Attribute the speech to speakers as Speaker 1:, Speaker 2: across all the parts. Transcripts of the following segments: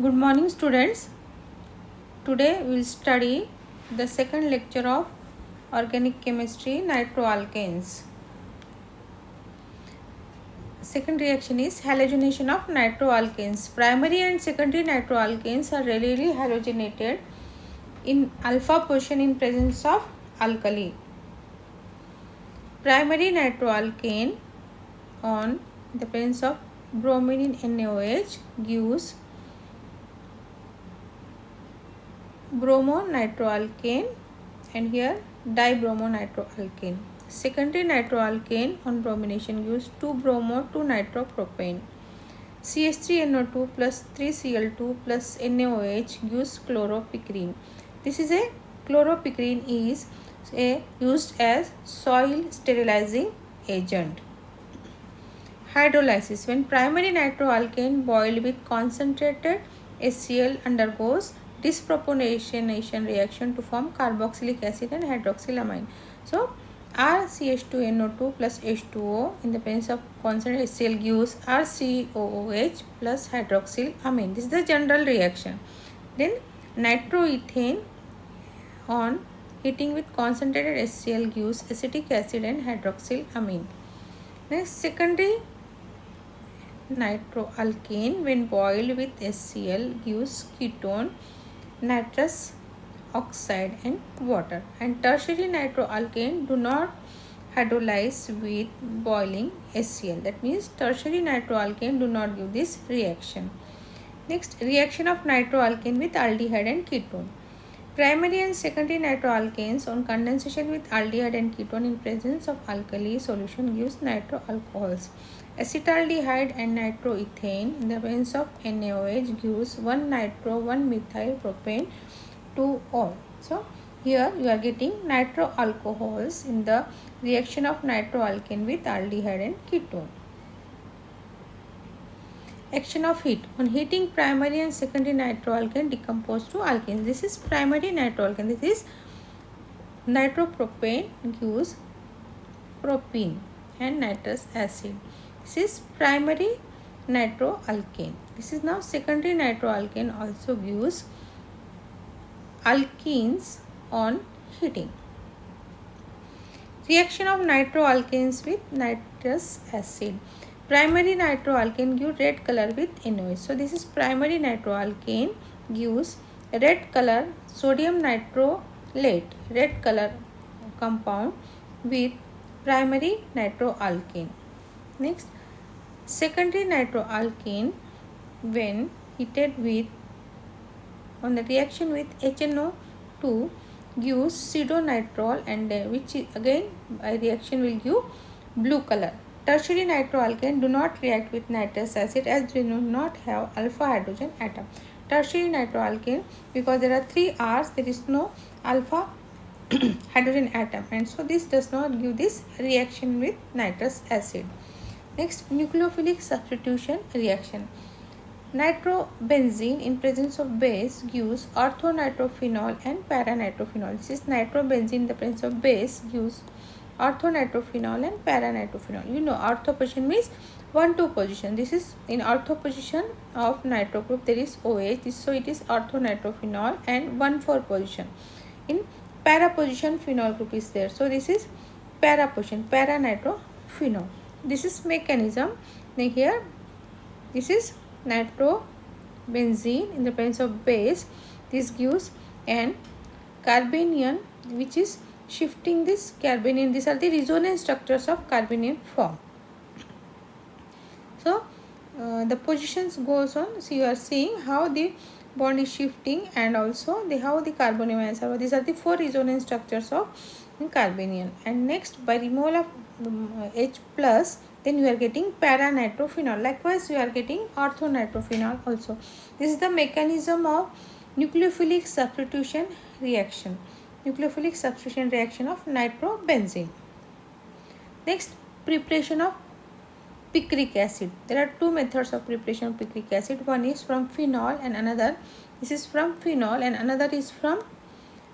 Speaker 1: Good morning, students. Today we will study the second lecture of organic chemistry, nitroalkanes. Second reaction is halogenation of nitroalkanes. Primary and secondary nitroalkanes are readily halogenated in alpha position in presence of alkali. Primary nitroalkane on the presence of bromine in NaOH gives bromonitroalkane and here dibromonitroalkane. Secondary nitroalkane on bromination gives 2-bromo-2-nitropropane. CH3NO2 plus 3Cl2 plus NaOH gives chloropicrin. This is a chloropicrin is used as soil sterilizing agent. Hydrolysis. When primary nitroalkane boiled with concentrated HCl undergoes disproportionation reaction to form carboxylic acid and hydroxylamine. So RCH2NO2 plus H2O in the presence of concentrated HCl gives RCOOH plus hydroxylamine. This is the general reaction. Then nitroethane on heating with concentrated HCl gives acetic acid and hydroxylamine. Next, secondary nitroalkane when boiled with HCl gives ketone, nitrous oxide and water, and tertiary nitroalkane do not hydrolyze with boiling HCl. That means tertiary nitroalkane do not give this reaction. Next, reaction of nitroalkane with aldehyde and ketone. Primary and secondary nitroalkanes on condensation with aldehyde and ketone in presence of alkali solution gives nitroalcohols. Acetaldehyde and nitroethane in the presence of NaOH gives 1-nitro-1-methyl propane 2-ol. So here you are getting nitroalcohols in the reaction of nitroalkane with aldehyde and ketone. Action of heat. On heating, primary and secondary nitroalkane decompose to alkanes. This is primary nitroalkane. This is nitropropane gives propene and nitrous acid. This is primary nitroalkane. This is now secondary nitroalkane also gives alkenes on heating. Reaction of nitroalkanes with nitrous acid. Primary nitroalkane gives red color with NaOH. So this is primary nitroalkane gives red color sodium nitrolate, red color compound with primary nitroalkane. Next, secondary nitroalkane when heated with on the reaction with HNO2 gives pseudonitrile and which again by reaction will give blue color. Tertiary nitroalkane do not react with nitrous acid as they do not have alpha hydrogen atom. Tertiary nitroalkane, because there are 3 R's, there is no alpha hydrogen atom, and so this does not give this reaction with nitrous acid. Next, nucleophilic substitution reaction. Nitrobenzene in presence of base gives orthonitrophenol and paranitrophenol. This is nitrobenzene in the presence of base gives orthonitrophenol and paranitrophenol. You know, ortho position means 1-2 position. This is in ortho position of nitro group there is OH. So it is orthonitrophenol and 1,4 position. In para position phenol group is there. So this is para position, paranitrophenol. This is mechanism. Now here this is nitrobenzene in the presence of base. This gives an carbanion which is shifting this carbanion. These are the resonance structures of carbanion form. So the positions goes on. So you are seeing how the bond is shifting and also how the carbonium ions are. These are the 4 resonance structures of carbanion. And next, by removal of H plus, then you are getting paranitrophenol. Likewise, you are getting orthonitrophenol also. This is the mechanism of nucleophilic substitution reaction. Nucleophilic substitution reaction of nitrobenzene. Next, preparation of picric acid. There are 2 methods of preparation of picric acid. One is from phenol and another, this is from phenol and another is from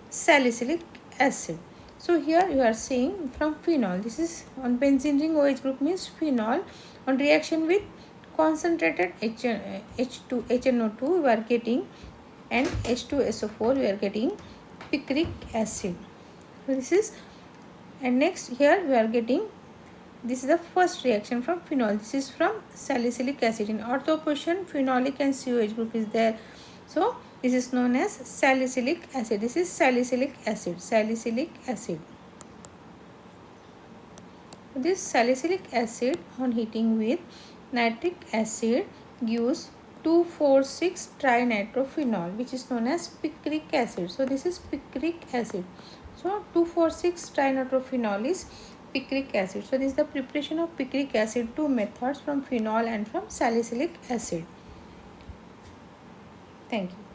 Speaker 1: salicylic acid. So here you are seeing from phenol. This is on benzene ring OH group means phenol on reaction with concentrated HNO2 we are getting, and H2SO4 we are getting picric acid. So this is, and next here we are getting, this is the first reaction from phenol. This is from salicylic acid. In ortho position, phenolic and COH group is there. So this is known as salicylic acid. This is salicylic acid. Salicylic acid. This salicylic acid on heating with nitric acid gives 2,4,6 trinitrophenol, which is known as picric acid. So this is picric acid. So 2,4,6 trinitrophenol is picric acid. So this is the preparation of picric acid, two methods, from phenol and from salicylic acid. Thank you.